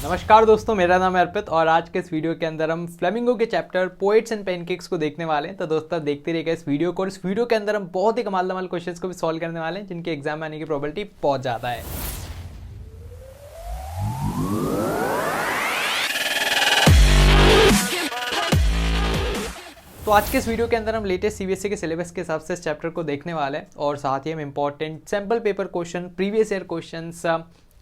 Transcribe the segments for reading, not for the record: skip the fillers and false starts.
नमस्कार दोस्तों, मेरा नाम है अर्पित और आज के इस वीडियो के अंदर हम फ्लेमिंगो के चैप्टर पोएट्स एंड पेनकेक्स को देखने वाले हैं। तो दोस्तों देखते रहिएगा इस वीडियो को और इस वीडियो के अंदर हम बहुत ही कमाल दमाल क्वेश्चंस को भी सॉल्व करने वाले हैं जिनके एग्जाम में आने की प्रोबेबिलिटी बहुत ज़्यादा है। तो आज के इस वीडियो के अंदर हम लेटेस्ट सीबीएसई के सिलेबस के हिसाब से इस चैप्टर को देखने वाले हैं और साथ ही हम important sample paper question, previous year questions,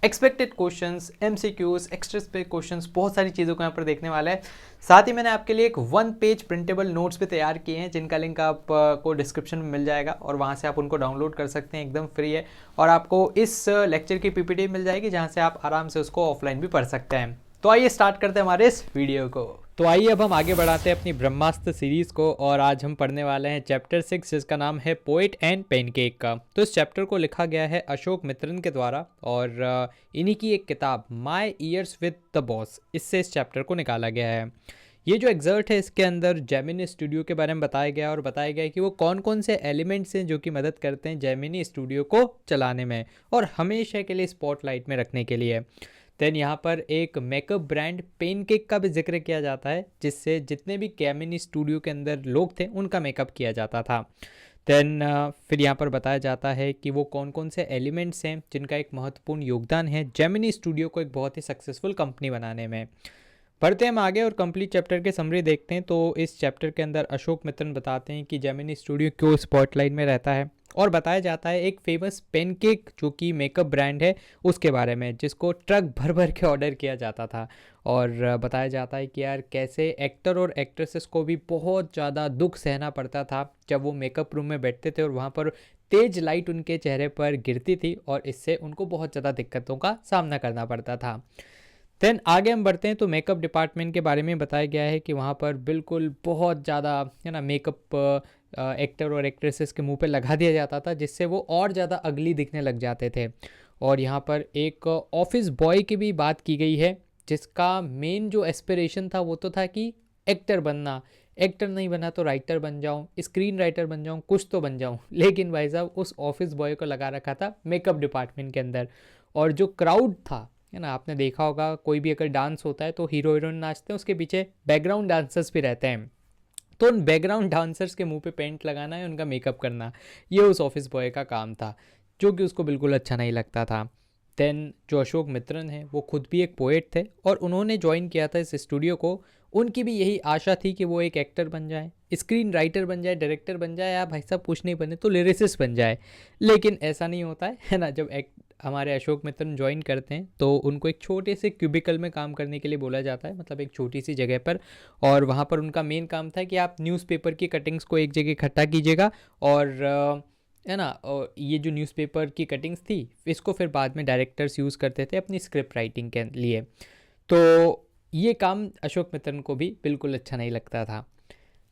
expected questions, MCQs, extra space questions, बहुत सारी चीज़ों को यहाँ पर देखने वाला है। साथ ही मैंने आपके लिए एक 1 पेज प्रिंटेबल नोट्स भी तैयार किए हैं जिनका लिंक आपको डिस्क्रिप्शन में मिल जाएगा और वहाँ से आप उनको डाउनलोड कर सकते हैं, एकदम फ्री है। और आपको इस लेक्चर की पीपीटी मिल जाएगी जहाँ से आप आराम से उसको ऑफलाइन भी पढ़ सकते हैं। तो आइए स्टार्ट करते हैं हमारे इस वीडियो को। तो आइए अब हम आगे बढ़ाते हैं अपनी ब्रह्मास्त्र सीरीज़ को और आज हम पढ़ने वाले हैं चैप्टर 6 जिसका नाम है पोएट एंड पेनकेक का। तो इस चैप्टर को लिखा गया है अशोक मित्रन के द्वारा और इन्हीं की एक किताब my years with the boss, इससे इस चैप्टर को निकाला गया है। ये जो एग्जर्ट है इसके अंदर जेमिनी स्टूडियो के बारे में बताया गया और बताया गया कि वो कौन कौन से एलिमेंट्स हैं जो कि मदद करते हैं जेमिनी स्टूडियो को चलाने में और हमेशा के लिए स्पॉटलाइट में रखने के लिए। देन यहाँ पर एक मेकअप ब्रांड पेनकेक का भी जिक्र किया जाता है जिससे जितने भी जेमिनी स्टूडियो के अंदर लोग थे उनका मेकअप किया जाता था। देन फिर यहाँ पर बताया जाता है कि वो कौन कौन से एलिमेंट्स हैं जिनका एक महत्वपूर्ण योगदान है जेमिनी स्टूडियो को एक बहुत ही सक्सेसफुल कंपनी बनाने में। बढ़ते हैं हम आगे और कंप्लीट चैप्टर के समरी देखते हैं। तो इस चैप्टर के अंदर अशोक मित्रन बताते हैं कि जेमिनी स्टूडियो क्यों स्पॉटलाइट में रहता है और बताया जाता है एक फेमस पेनकेक जो कि मेकअप ब्रांड है उसके बारे में जिसको ट्रक भर भर के ऑर्डर किया जाता था। और बताया जाता है कि यार कैसे एक्टर और एक्ट्रेसेस को भी बहुत ज़्यादा दुख सहना पड़ता था जब वो मेकअप रूम में बैठते थे और वहाँ पर तेज लाइट उनके चेहरे पर गिरती थी और इससे उनको बहुत ज़्यादा दिक्कतों का सामना करना पड़ता था। देन आगे हम बढ़ते हैं तो मेकअप डिपार्टमेंट के बारे में बताया गया है कि वहाँ पर बिल्कुल बहुत ज़्यादा है ना मेकअप एक्टर और एक्ट्रेसेस के मुंह पे लगा दिया जाता था जिससे वो और ज़्यादा अगली दिखने लग जाते थे। और यहाँ पर एक ऑफिस बॉय की भी बात की गई है जिसका मेन जो एस्पिरेशन था वो तो था कि एक्टर बनना, एक्टर नहीं बना तो राइटर बन जाऊँ, स्क्रीन राइटर बन जाऊँ, कुछ तो बन जाऊँ। लेकिन भाई साहब उस ऑफिस बॉय को लगा रखा था मेकअप डिपार्टमेंट के अंदर। और जो क्राउड था है ना, आपने देखा होगा कोई भी अगर डांस होता है तो हीरो हीरोइन नाचते हैं, उसके पीछे बैकग्राउंड डांसर्स भी रहते हैं। तो उन बैकग्राउंड डांसर्स के मुंह पे पेंट लगाना है, उनका मेकअप करना, ये उस ऑफिस बॉय का काम था जो कि उसको बिल्कुल अच्छा नहीं लगता था। देन जो अशोक मित्रन है वो खुद भी एक पोएट थे और उन्होंने ज्वाइन किया था इस स्टूडियो को। उनकी भी यही आशा थी कि वो एक एक्टर बन जाए, स्क्रीन राइटर बन जाए, डायरेक्टर बन जाए या भाई साहब कुछ नहीं बने तो लिरिसिस्ट बन जाए। लेकिन ऐसा नहीं होता है ना। जब हमारे अशोक मित्रन ज्वाइन करते हैं तो उनको एक छोटे से क्यूबिकल में काम करने के लिए बोला जाता है, मतलब एक छोटी सी जगह पर। और वहाँ पर उनका मेन काम था कि आप न्यूज़पेपर की कटिंग्स को एक जगह इकट्ठा कीजिएगा और है ना। और ये जो न्यूज़पेपर की कटिंग्स थी इसको फिर बाद में डायरेक्टर्स यूज़ करते थे अपनी स्क्रिप्ट राइटिंग के लिए। तो ये काम अशोक मित्रन को भी बिल्कुल अच्छा नहीं लगता था।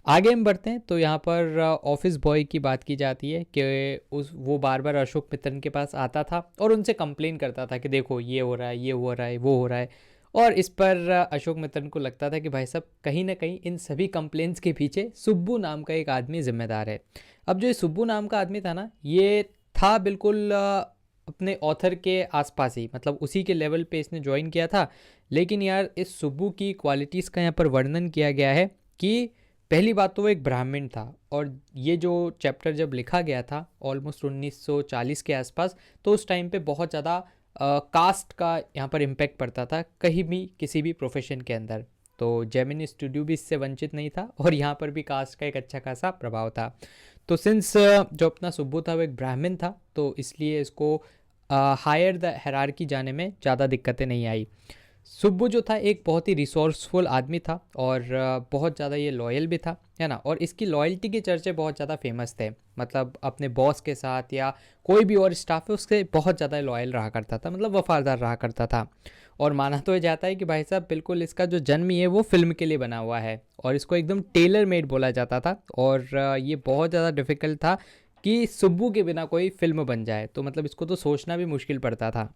आगे हम बढ़ते हैं तो यहाँ पर ऑफिस बॉय की बात की जाती है कि वो बार बार अशोक मित्रन के पास आता था और उनसे कंप्लेन करता था कि देखो ये हो रहा है, ये हो रहा है, वो हो रहा है। और इस पर अशोक मित्रन को लगता था कि भाई साहब कहीं ना कहीं इन सभी कंप्लेंट्स के पीछे सुब्बू नाम का एक आदमी जिम्मेदार है। अब जो ये सुब्बू नाम का आदमी था ना, ये था बिल्कुल अपने ऑथर के आसपास ही, मतलब उसी के लेवल पे इसने ज्वाइन किया था। लेकिन यार इस सुब्बू की क्वालिटीज़ का यहाँ पर वर्णन किया गया है कि पहली बात तो वो एक ब्राह्मण था और ये जो चैप्टर जब लिखा गया था ऑलमोस्ट 1940 के आसपास, तो उस टाइम पे बहुत ज़्यादा कास्ट का यहाँ पर इम्पैक्ट पड़ता था कहीं भी किसी भी प्रोफेशन के अंदर। तो जेमिनी स्टूडियो भी इससे वंचित नहीं था और यहाँ पर भी कास्ट का एक अच्छा खासा प्रभाव था। तो सिंस जो अपना सुब्बू था वो एक ब्राह्मण था तो इसलिए इसको हायर द हायरार्की जाने में ज़्यादा दिक्कतें नहीं आई। सुब्बू जो था एक बहुत ही रिसोर्सफुल आदमी था और बहुत ज़्यादा ये लॉयल भी था, है ना। और इसकी लॉयल्टी के चर्चे बहुत ज़्यादा फेमस थे, मतलब अपने बॉस के साथ या कोई भी और स्टाफ है उससे बहुत ज़्यादा लॉयल रहा करता था, मतलब वफादार रहा करता था। और माना तो ये जाता है कि भाई साहब बिल्कुल इसका जो जन्म ही है वो फिल्म के लिए बना हुआ है और इसको एकदम टेलर मेड बोला जाता था। और ये बहुत ज़्यादा डिफ़िकल्ट था कि सुब्बू के बिना कोई फिल्म बन जाए, तो मतलब इसको तो सोचना भी मुश्किल पड़ता था।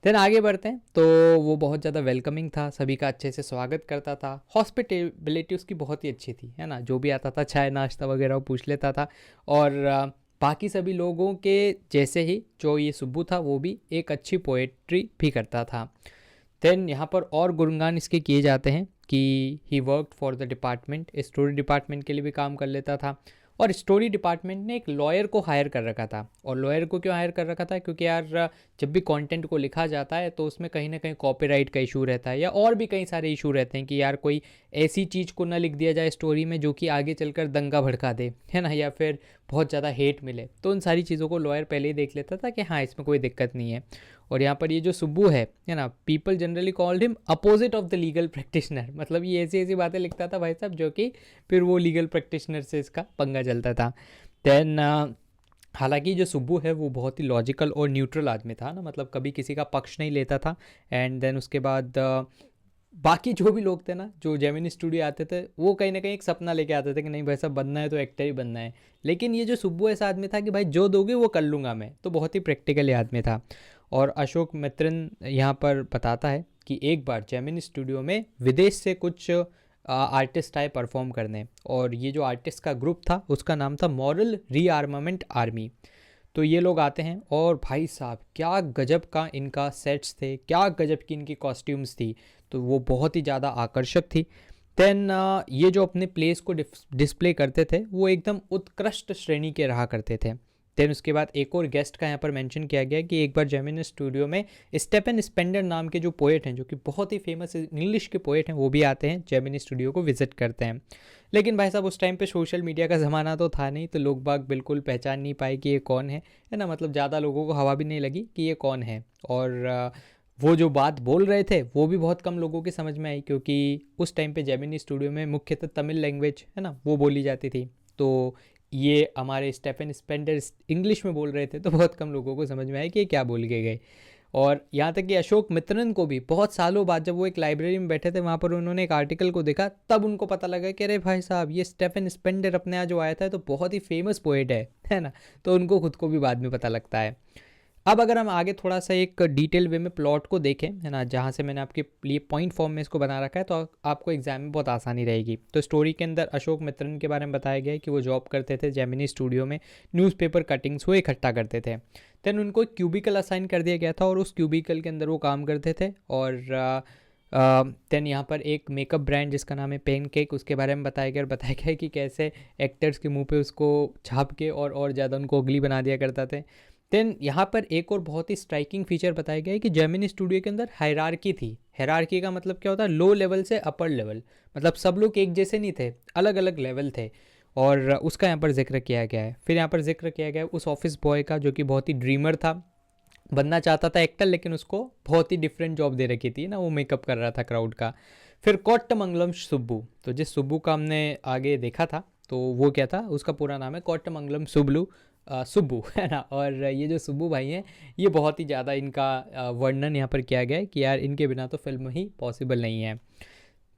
देन आगे बढ़ते हैं तो वो बहुत ज़्यादा वेलकमिंग था, सभी का अच्छे से स्वागत करता था, हॉस्पिटेबिलिटी उसकी बहुत ही अच्छी थी, है ना। जो भी आता था चाय नाश्ता वगैरह वो पूछ लेता था। और बाकी सभी लोगों के जैसे ही जो ये सुब्बू था वो भी एक अच्छी पोएट्री भी करता था। देन यहाँ पर और गुणगान इसके किए जाते हैं कि he worked for the department, story department के लिए भी काम कर लेता था। और स्टोरी डिपार्टमेंट ने एक लॉयर को हायर कर रखा था। और लॉयर को क्यों हायर कर रखा था? क्योंकि यार जब भी कंटेंट को लिखा जाता है तो उसमें कहीं ना कहीं कॉपीराइट का इशू रहता है, या और भी कई सारे इशू रहते हैं कि यार कोई ऐसी चीज़ को ना लिख दिया जाए स्टोरी में जो कि आगे चलकर दंगा भड़का दे, है ना, या फिर बहुत ज़्यादा हेट मिले। तो उन सारी चीज़ों को लॉयर पहले ही देख लेता था कि हाँ इसमें कोई दिक्कत नहीं है। और यहाँ पर ये जो सुब्बू है ना, people generally called him opposite of the legal practitioner. मतलब ये ऐसी ऐसी बातें लिखता था भाई साहब जो कि फिर वो लीगल प्रैक्टिशनर से इसका पंगा चलता था। देन हालांकि जो सुब्बू है वो बहुत ही लॉजिकल और न्यूट्रल आदमी था ना, मतलब कभी किसी का पक्ष नहीं लेता था। एंड देन उसके बाद बाकी जो भी लोग थे ना, जो जेमिनी स्टूडियो आते थे, वो कहीं ना कहीं एक सपना लेके आते थे कि नहीं भाई साहब बनना है तो एक्टर ही बनना है। लेकिन ये जो सुब्बू ऐसा आदमी था कि भाई जो दोगे वो कर लूँगा मैं, तो बहुत ही प्रैक्टिकल आदमी था। और अशोक मित्रन यहाँ पर बताता है कि एक बार जेमिनी स्टूडियो में विदेश से कुछ आर्टिस्ट आए परफॉर्म करने, और ये जो आर्टिस्ट का ग्रुप था उसका नाम था मॉरल रीआर्मामेंट आर्मी। तो ये लोग आते हैं और भाई साहब क्या गजब का इनका सेट्स थे, क्या गजब की इनकी कॉस्ट्यूम्स थी, तो वो बहुत ही ज़्यादा आकर्षक थी। देन ये जो अपने प्लेस को डिस्प्ले करते थे वो एकदम उत्कृष्ट श्रेणी के रहा करते थे। देन उसके बाद एक और गेस्ट का यहाँ पर मेंशन किया गया कि एक बार जेमिनी स्टूडियो में स्टेफन स्पेंडर नाम के जो पोएट हैं, जो कि बहुत ही फेमस इंग्लिश के पोएट हैं, वो भी आते हैं जेमिनी स्टूडियो को विजिट करते हैं। लेकिन भाई साहब उस टाइम पे सोशल मीडिया का ज़माना तो था नहीं, तो लोग बाग बिल्कुल पहचान नहीं पाए कि ये कौन है ना, मतलब ज़्यादा लोगों को हवा भी नहीं लगी कि ये कौन है। और वो जो बात बोल रहे थे वो भी बहुत कम लोगों की समझ में आई, क्योंकि उस टाइम पे जेमिनी स्टूडियो में मुख्यतः तमिल लैंग्वेज है ना वो बोली जाती थी। तो ये हमारे स्टेफन स्पेंडर इंग्लिश में बोल रहे थे, तो बहुत कम लोगों को समझ में आया कि ये क्या बोल के गए। और यहाँ तक कि अशोक मित्रन को भी बहुत सालों बाद जब वो एक लाइब्रेरी में बैठे थे, वहाँ पर उन्होंने एक आर्टिकल को देखा, तब उनको पता लगा कि अरे भाई साहब ये स्टेफन स्पेंडर अपने यहाँ जो आया था तो बहुत ही फेमस पोएट है ना। तो उनको खुद को भी बाद में पता लगता है। अब अगर हम आगे थोड़ा सा एक डिटेल वे में प्लॉट को देखें, है ना, जहाँ से मैंने आपके लिए पॉइंट फॉर्म में इसको बना रखा है, तो आपको एग्जाम में बहुत आसानी रहेगी। तो स्टोरी के अंदर अशोक मित्रन के बारे में बताया गया है कि वो जॉब करते थे जेमिनी स्टूडियो में, न्यूज़पेपर कटिंग्स वो इकट्ठा करते थे। देन उनको एक क्यूबिकल असाइन कर दिया गया था और उस क्यूबिकल के अंदर वो काम करते थे। और देन यहाँ पर एक मेकअप ब्रांड जिसका नाम है पेनकेक, उसके बारे में बताया गया कि कैसे एक्टर्स के मुंह पे उसको छाप के और ज़्यादा उनको अगली बना दिया करता थे। देन यहाँ पर एक और बहुत ही स्ट्राइकिंग फीचर बताया गया है कि जेमिनी स्टूडियो के अंदर हायरार्की थी। हायरार्की का मतलब क्या होता है? लो लेवल से अपर लेवल, मतलब सब लोग एक जैसे नहीं थे, अलग अलग लेवल थे, और उसका यहाँ पर जिक्र किया गया है। फिर यहाँ पर जिक्र किया गया है उस ऑफिस बॉय का जो कि बहुत ही ड्रीमर था, बनना चाहता था एक्टर, लेकिन उसको बहुत ही डिफरेंट जॉब दे रखी थी ना, वो मेकअप कर रहा था क्राउड का। फिर कोट्टमंगलम सुब्बू, तो जिस सुब्बू का हमने आगे देखा था तो वो क्या था, उसका पूरा नाम है कोट्टमंगलम सुब्बू है ना। और ये जो सुब्बू भाई हैं, ये बहुत ही ज़्यादा इनका वर्णन यहाँ पर किया गया है कि यार इनके बिना तो फिल्म ही पॉसिबल नहीं है।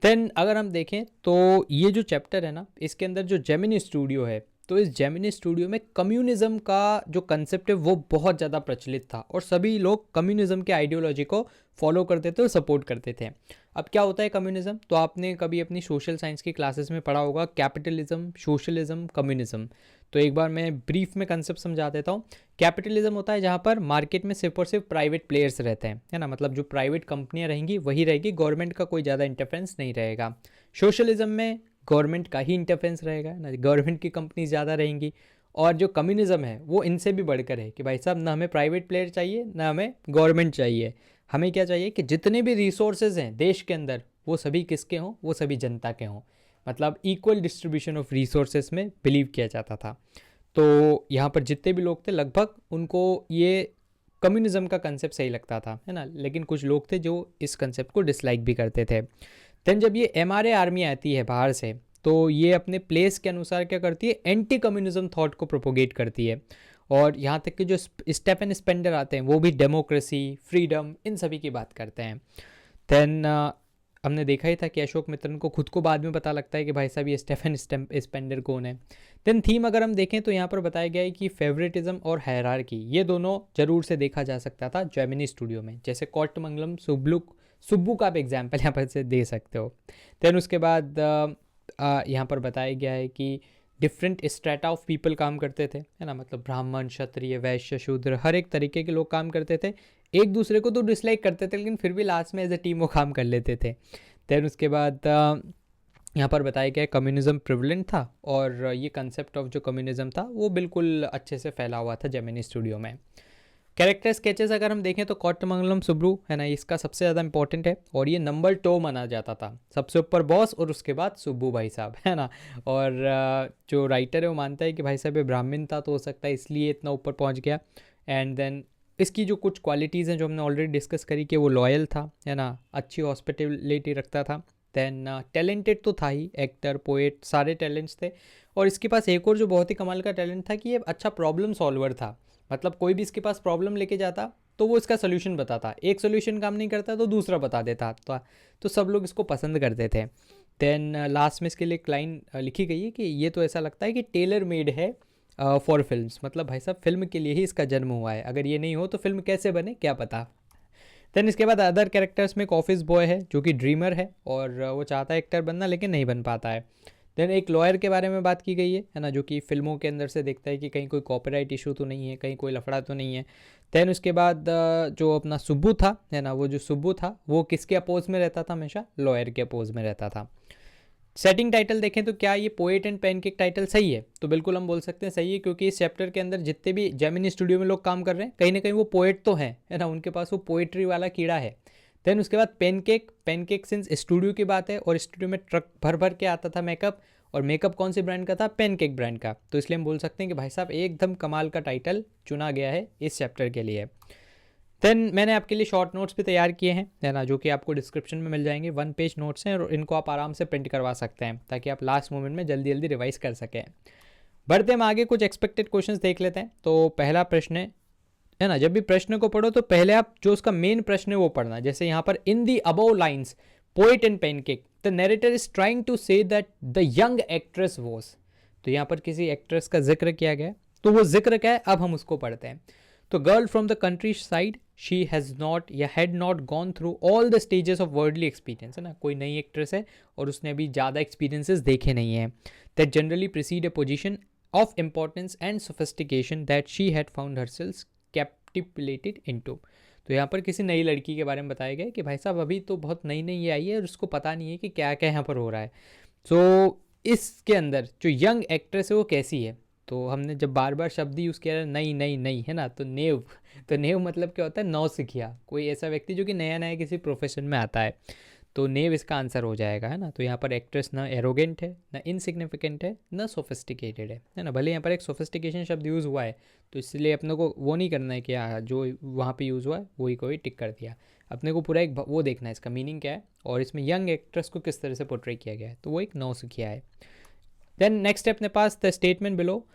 देन अगर हम देखें तो ये जो चैप्टर है ना, इसके अंदर जो जेमिनी स्टूडियो है, तो इस जेमिनी स्टूडियो में कम्युनिज्म का जो कंसेप्ट है वो बहुत ज़्यादा प्रचलित था, और सभी लोग कम्युनिज्म के आइडियोलॉजी को फॉलो करते थे और सपोर्ट करते थे। अब क्या होता है कम्युनिज्म? तो आपने कभी अपनी सोशल साइंस की क्लासेस में पढ़ा होगा, कैपिटलिज्म, सोशलिज्म, कम्युनिज्म। तो एक बार मैं ब्रीफ में कंसेप्ट समझा देता हूँ। कैपिटलिज्म होता है जहाँ पर मार्केट में सिर्फ और सिर्फ प्राइवेट प्लेयर्स रहते हैं, है ना, मतलब जो प्राइवेट कंपनियाँ रहेंगी वही रहेगी, गवर्नमेंट का कोई ज़्यादा इंटरफेरेंस नहीं रहेगा। सोशलिज्म में गवर्नमेंट का ही इंटरफेरेंस रहेगा ना, गवर्नमेंट की कंपनी ज़्यादा रहेंगी। और जो कम्युनिज्म है वो इनसे भी बढ़कर है कि भाई साहब ना हमें प्राइवेट प्लेयर चाहिए ना हमें गवर्नमेंट चाहिए, हमें क्या चाहिए कि जितने भी रिसोर्सेज हैं देश के अंदर वो सभी किसके हों, वो सभी जनता के हों। मतलब इक्वल डिस्ट्रीब्यूशन ऑफ रिसोर्सेज में बिलीव किया जाता था। तो यहाँ पर जितने भी लोग थे लगभग उनको ये कम्युनिज्म का कंसेप्ट सही लगता था, है ना, लेकिन कुछ लोग थे जो इस कंसेप्ट को डिसलाइक भी करते थे। देन जब ये MRA आर्मी आती है बाहर से, तो ये अपने प्लेस के अनुसार क्या करती है, एंटी कम्युनिज्म थॉट को प्रोपोगेट करती है। और यहाँ तक कि जो स्टेफन स्पेंडर आते हैं वो भी डेमोक्रेसी, फ्रीडम, इन सभी की बात करते हैं। देन हमने देखा ही था कि अशोक मित्रन को खुद को बाद में पता लगता है कि भाई साहब ये स्टेफन स्पेंडर कौन है। देन थीम अगर हम देखें तो यहाँ पर बताया गया है कि फेवरेटिज्म और हायरार्की, ये दोनों जरूर से देखा जा सकता था जेमिनी स्टूडियो में। जैसे कोट्टमंगलम सुब्बू का आप एग्जाम्पल यहाँ पर से दे सकते हो। देन उसके बाद यहाँ पर बताया गया है कि डिफरेंट स्ट्रेटा ऑफ पीपल काम करते थे, है ना, मतलब ब्राह्मण, क्षत्रिय, वैश्य, शूद्र, हर एक तरीके के लोग काम करते थे। एक दूसरे को तो डिसलाइक करते थे लेकिन फिर भी लास्ट में एज ए टीम वो काम कर लेते थे। देन उसके बाद यहाँ पर बताया गया कम्युनिज्म प्रिवलेंट था और ये कंसेप्ट ऑफ जो कम्युनिज्म था वो बिल्कुल अच्छे से फैला हुआ था जेमिनी स्टूडियो में। कैरेक्टर स्केचेस अगर हम देखें तो कोट्टमंगलम सुब्रू, है ना, इसका सबसे ज़्यादा इंपॉर्टेंट है और ये नंबर 2 माना जाता था, सबसे ऊपर बॉस और उसके बाद सुब्बू भाई साहब, है ना। और जो राइटर है वो मानता है कि भाई साहब ये ब्राह्मण था तो हो सकता है इसलिए इतना ऊपर पहुंच गया। एंड देन इसकी जो कुछ क्वालिटीज़ हैं जो हमने ऑलरेडी डिस्कस करी कि वो लॉयल था, है ना, अच्छी हॉस्पिटलिटी रखता था। देन टैलेंटेड तो था ही, एक्टर, पोएट, सारे टैलेंट्स थे। और इसके पास एक और जो बहुत ही कमाल का टैलेंट था कि ये अच्छा प्रॉब्लम सॉल्वर था, मतलब कोई भी इसके पास प्रॉब्लम लेके जाता तो वो इसका सोल्यूशन बताता, एक सोल्यूशन काम नहीं करता तो दूसरा बता देता, तो सब लोग इसको पसंद करते थे। देन लास्ट में इसके लिए एक लाइन लिखी गई है कि ये तो ऐसा लगता है कि टेलर मेड है फॉर फिल्म्स, मतलब भाई साहब फिल्म के लिए ही इसका जन्म हुआ है, अगर ये नहीं हो तो फिल्म कैसे बने क्या पता। देन इसके बाद अदर कैरेक्टर्स में एक ऑफिस बॉय है जो कि ड्रीमर है और वो चाहता है एक्टर बनना लेकिन नहीं बन पाता है। देन एक लॉयर के बारे में बात की गई है ना, जो कि फिल्मों के अंदर से देखता है कि कहीं कोई कॉपीराइट इशू तो नहीं है, कहीं कोई लफड़ा तो नहीं है। देन उसके बाद जो अपना सुब्बू था, है ना, वो जो सुब्बू था वो किसके अपोज में रहता था, हमेशा लॉयर के अपोज में रहता था। सेटिंग टाइटल देखें तो क्या ये पोएट एंड पैनकेक टाइटल सही है, तो बिल्कुल हम बोल सकते हैं सही है, क्योंकि इस चैप्टर के अंदर जितने भी जेमिनी स्टूडियो में लोग काम कर रहे हैं कहीं ना कहीं वो पोएट तो हैं, है ना, उनके पास वो पोएट्री वाला कीड़ा है। देन उसके बाद पैनकेक सिंस स्टूडियो की बात है और स्टूडियो में ट्रक भर भर के आता था मेकअप, और मेकअप कौन सी ब्रांड का था, पैनकेक ब्रांड का, तो इसलिए हम बोल सकते हैं कि भाई साहब एकदम कमाल का टाइटल चुना गया है इस चैप्टर के लिए। देन मैंने आपके लिए शॉर्ट नोट्स भी तैयार किए हैं, है ना, जो कि आपको डिस्क्रिप्शन में मिल जाएंगे, 1 पेज नोट्स हैं और इनको आप आराम से प्रिंट करवा सकते हैं ताकि आप लास्ट मोमेंट में जल्दी जल्दी रिवाइज कर सकें। बढ़ते हम आगे, कुछ एक्सपेक्टेड क्वेश्चंस देख लेते हैं। तो पहला प्रश्न है ना, जब भी प्रश्न को पढ़ो तो पहले आप जो उसका मेन प्रश्न है वो पढ़ना। जैसे यहाँ पर in the above lines poet and pancake the narrator is trying to say that the young actress was, तो यहाँ पर किसी एक्ट्रेस का जिक्र किया गया, तो वो जिक्र क्या है अब हम उसको पढ़ते हैं। तो girl from the countryside she has not या had not gone through all the stages of worldly experience, है ना, कोई नई एक्ट्रेस है और उसने अभी ज़्यादा एक्सपीरियंसेस देखे नहीं हैं। That generally precede a position of importance and sophistication that she had found herself catapulted into, तो यहाँ पर किसी नई लड़की के बारे में बताया गया कि भाई साहब अभी तो बहुत नई नई ये आई है और उसको पता नहीं है कि क्या क्या यहाँ पर हो रहा है। तो इसके अंदर जो यंग एक्ट्रेस है वो कैसी है, तो हमने जब बार बार शब्द यूज़ किया नई नई नई, है ना, तो नेव, तो नेव मतलब क्या होता है, नौसिखिया, कोई ऐसा व्यक्ति जो कि नया नया किसी प्रोफेशन में आता है, तो नेव इसका आंसर हो जाएगा, है ना। तो यहाँ पर एक्ट्रेस ना एरोगेंट है, ना इनसिग्निफिकेंट है, ना सोफिस्टिकेटेड है ना, भले यहाँ पर एक सोफिस्टिकेशन शब्द यूज़ हुआ है तो इसलिए अपने को वो नहीं करना है कि जो वहाँ पे यूज़ हुआ है वही कोई टिक कर दिया, अपने को पूरा एक वो देखना है इसका मीनिंग क्या है और इसमें यंग एक्ट्रेस को किस तरह से पोर्ट्रे किया गया है, तो वो एक नौसिखिया है। देन नेक्स्ट है अपने पास the statement below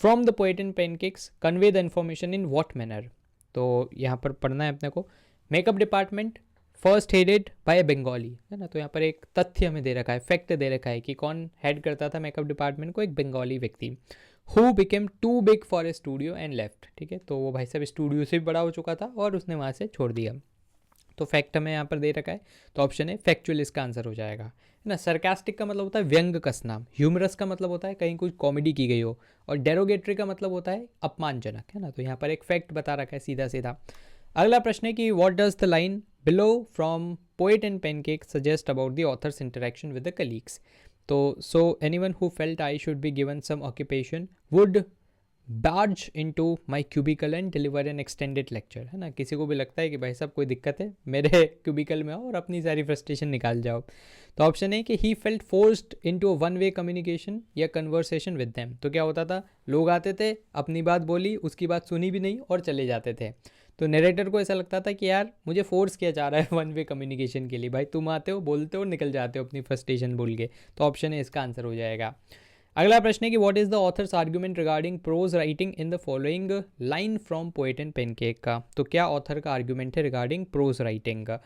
from the poet and pancakes convey the information in what manner, तो यहाँ पर पढ़ना है अपने को makeup department first headed by Bengali, है ना, तो यहाँ पर एक तथ्य हमें दे रखा है, फैक्ट दे रखा है कि कौन हेड करता था मेकअप डिपार्टमेंट को, एक बंगाली व्यक्ति। Who became too big for a studio and left, ठीक है, तो वो भाई साहब स्टूडियो से भी बड़ा हो चुका था और उसने वहाँ से छोड़ दिया, तो फैक्ट हमें यहाँ पर दे रखा है, तो ऑप्शन है फैक्चुअल इसका आंसर हो जाएगा, है ना। सरकास्टिक का मतलब होता है व्यंग कसना, ह्यूमरस का मतलब होता है कहीं कुछ कॉमेडी की गई हो, और डेरोगेटरी का मतलब होता है अपमानजनक, है ना, तो यहाँ पर एक फैक्ट बता रखा है सीधा सीधा। अगला प्रश्न है कि what does the line below from poet and pancake suggest about the author's interaction with the colleagues, तो so anyone who felt I should be given some occupation would barge into my cubicle and deliver an extended lecture, है ना, किसी को भी लगता है कि भाई साहब कोई दिक्कत है मेरे क्यूबिकल में आओ और अपनी सारी फ्रस्ट्रेशन निकाल जाओ, तो ऑप्शन है कि he felt forced into a one way communication या कन्वर्सेशन विद देम, तो क्या होता था, लोग आते थे, अपनी बात बोली, उसकी बात सुनी भी नहीं और चले जाते थे, तो नरेटर को ऐसा लगता था कि यार मुझे फोर्स किया जा रहा है वन वे कम्युनिकेशन के लिए, भाई तुम आते हो, बोलते हो, निकल जाते हो अपनी फ्रस्ट्रेशन बोल के, तो ऑप्शन है इसका आंसर हो जाएगा। अगला प्रश्न है कि what is the author's argument regarding pros writing in the following line from poet and pancake का, तो क्या ऑथर का आर्ग्यूमेंट है रिगार्डिंग प्रोज राइटिंग का।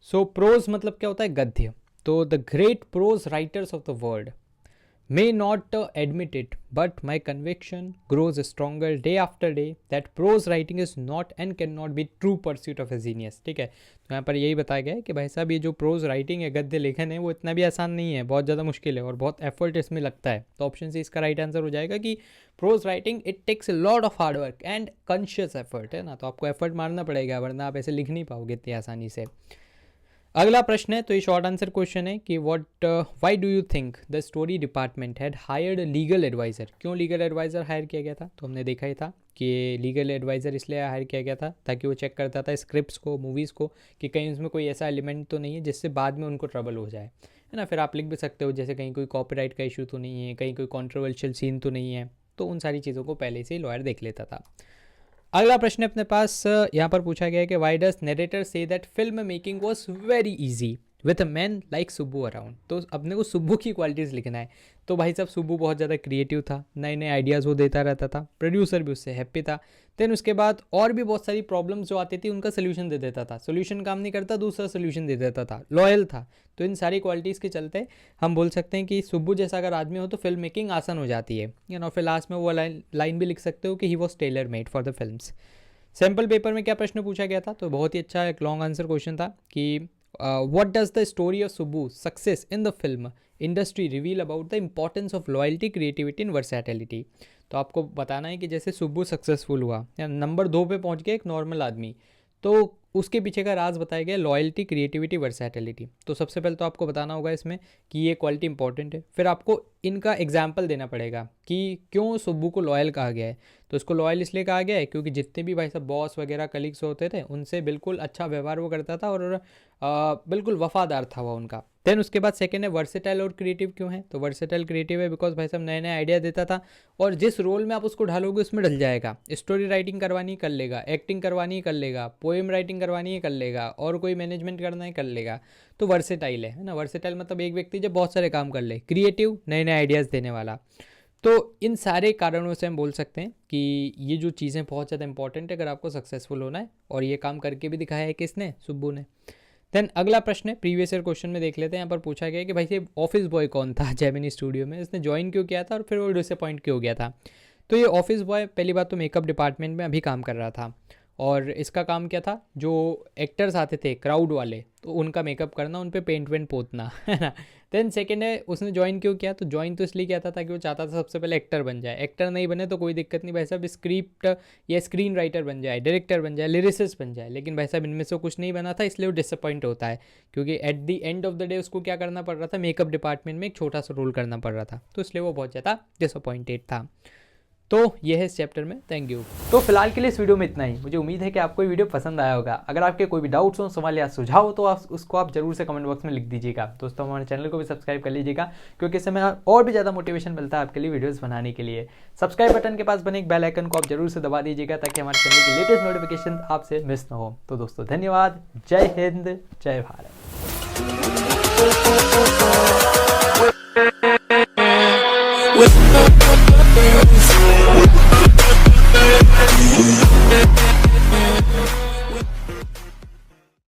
सो प्रोज मतलब क्या होता है, गद्य, तो the great prose writers of the world may not admit it, but my conviction grows stronger day after day that prose writing is not and cannot be true pursuit of a genius. ठीक है, तो यहाँ पर यही बताया गया है कि भाई साहब ये जो प्रोज राइटिंग है, गद्य लेखन है, वो इतना भी आसान नहीं है, बहुत ज़्यादा मुश्किल है और बहुत एफर्ट इसमें लगता है. तो ऑप्शन सी इसका राइट आंसर हो जाएगा कि prose writing it takes a lot of hard work and conscious effort, है ना. तो आपको एफर्ट मारना पड़ेगा, वरना आप ऐसे लिख नहीं पाओगे इतनी आसानी से. अगला प्रश्न है, तो ये शॉर्ट आंसर क्वेश्चन है कि why do you think the story department had hired legal adviser. क्यों लीगल एडवाइज़र हायर किया गया था? तो हमने देखा ही था कि लीगल एडवाइज़र इसलिए हायर किया गया था ताकि वो चेक करता था स्क्रिप्ट्स को, मूवीज़ को, कि कहीं उसमें कोई ऐसा एलिमेंट तो नहीं है जिससे बाद में उनको ट्रबल हो जाए, है ना. फिर आप लिख भी सकते हो जैसे कहीं कोई कॉपीराइट का इशू तो नहीं है, कहीं कोई कॉन्ट्रोवर्शियल सीन तो नहीं है, तो उन सारी चीज़ों को पहले से ही लॉयर देख लेता था. अगला प्रश्न अपने पास यहाँ पर पूछा गया है कि why does narrator say that film making was very easy with a man like Subbu around. तो अपने को सुब्बू की क्वालिटीज़ लिखना है. तो भाई साहब सुब्बू बहुत ज़्यादा क्रिएटिव था, नए नए आइडियाज़ वो देता रहता था, प्रोड्यूसर भी उससे हैप्पी था. देन उसके बाद और भी बहुत सारी प्रॉब्लम्स जो आती थी उनका सोल्यूशन दे देता था, सोल्यूशन काम नहीं करता दूसरा सोल्यूशन दे देता था, लॉयल था. तो इन सारी क्वालिटीज़ के चलते हम बोल सकते हैं कि सुब्बू जैसा अगर आदमी हो तो फिल्म मेकिंग आसान हो जाती है. और फिर लास्ट में वो लाइन भी लिख सकते हो कि he was tailor made for the films. Sample paper में क्या प्रश्न पूछा गया था? तो बहुत ही अच्छा एक लॉन्ग आंसर क्वेश्चन था कि what does the story of Subbu success in the film industry reveal about the importance of loyalty, creativity and versatility. तो आपको बताना है कि जैसे सुब्बू सक्सेसफुल हुआ, नंबर 2 पे पहुंच गया एक नॉर्मल आदमी, तो उसके पीछे का राज बताया गया लॉयल्टी, क्रिएटिविटी, वर्सैटिलिटी. तो सबसे पहले तो आपको बताना होगा इसमें कि ये क्वालिटी इंपॉर्टेंट है. फिर आपको इनका एग्जाम्पल देना पड़ेगा कि क्यों सुब्बू को लॉयल कहा गया है. तो इसको लॉयल इसलिए कहा गया है क्योंकि जितने भी भाई साहब बॉस वगैरह कलीग्स होते थे उनसे बिल्कुल अच्छा व्यवहार वो करता था और बिल्कुल वफादार था वो उनका. देन उसके बाद सेकेंड है वर्सेटाइल और क्रिएटिव. क्यों है? तो वर्सेटाइल क्रिएटिव है बिकॉज भाई साहब नए नए आइडिया देता था और जिस रोल में आप उसको ढालोगे उसमें ढल जाएगा. स्टोरी राइटिंग करवानी कर लेगा, एक्टिंग करवानी कर लेगा, पोएम राइटिंग करवानी है कर लेगा, और कोई मैनेजमेंट करना है कर लेगा. तो वर्सेटाइल है ना. वर्सेटाइल मतलब एक व्यक्ति जब बहुत सारे काम कर ले. क्रिएटिव, नए नए आइडियाज़ देने वाला. तो इन सारे कारणों से हम बोल सकते हैं कि ये जो चीज़ें बहुत ज़्यादा इंपॉर्टेंट है अगर आपको सक्सेसफुल होना है, और ये काम करके भी दिखाया है किसने? सुब्बू ने. देन अगला प्रश्न है, प्रीवियस ईयर क्वेश्चन में देख लेते हैं. यहाँ पर पूछा गया कि भाई ये ऑफिस बॉय कौन था जेमिनी स्टूडियो में, इसने ज्वाइन क्यों किया था और फिर वो डिसअपॉइंट क्यों हो गया था. तो ये ऑफिस बॉय पहली बात तो मेकअप डिपार्टमेंट में अभी काम कर रहा था, और इसका काम क्या था, जो एक्टर्स आते थे क्राउड वाले, तो उनका मेकअप करना, उन पे पेंट वेंट पोतना, है ना. देन सेकेंड है उसने ज्वाइन क्यों किया, तो ज्वाइन तो इसलिए किया था ताकि वो चाहता था सबसे पहले एक्टर बन जाए. एक्टर नहीं बने तो कोई दिक्कत नहीं भाई साहब, स्क्रिप्ट या स्क्रीन राइटर बन जाए, डायरेक्टर बन जाए, लिरिसिस्ट बन जाए. लेकिन भाई साहब इनमें से कुछ नहीं बना था, इसलिए वो डिसअपॉइंट होता है क्योंकि at the end of the day उसको क्या करना पड़ रहा था, मेकअप डिपार्टमेंट में एक छोटा सा रोल करना पड़ रहा था. तो इसलिए वो बहुत ज़्यादा डिसअपॉइंटेड था. तो ये है इस चैप्टर में. Thank you. तो फिलहाल के लिए इस वीडियो में इतना ही. मुझे उम्मीद है कि आपको ये वीडियो पसंद आया होगा. अगर आपके कोई भी डाउट्स हो, सवाल या सुझाव हो तो उसको आप जरूर से कमेंट बॉक्स में लिख दीजिएगा. दोस्तों हमारे चैनल को भी सब्सक्राइब कर लीजिएगा क्योंकि इससे हमें और भी ज़्यादा मोटिवेशन मिलता है आपके लिए वीडियोज़ बनाने के लिए. सब्सक्राइब बटन के पास बने एक बेल आइकन को आप जरूर से दबा दीजिएगा ताकि हमारे चैनल की लेटेस्ट नोटिफिकेशन आपसे मिस ना हो. तो दोस्तों धन्यवाद. जय हिंद, जय भारत.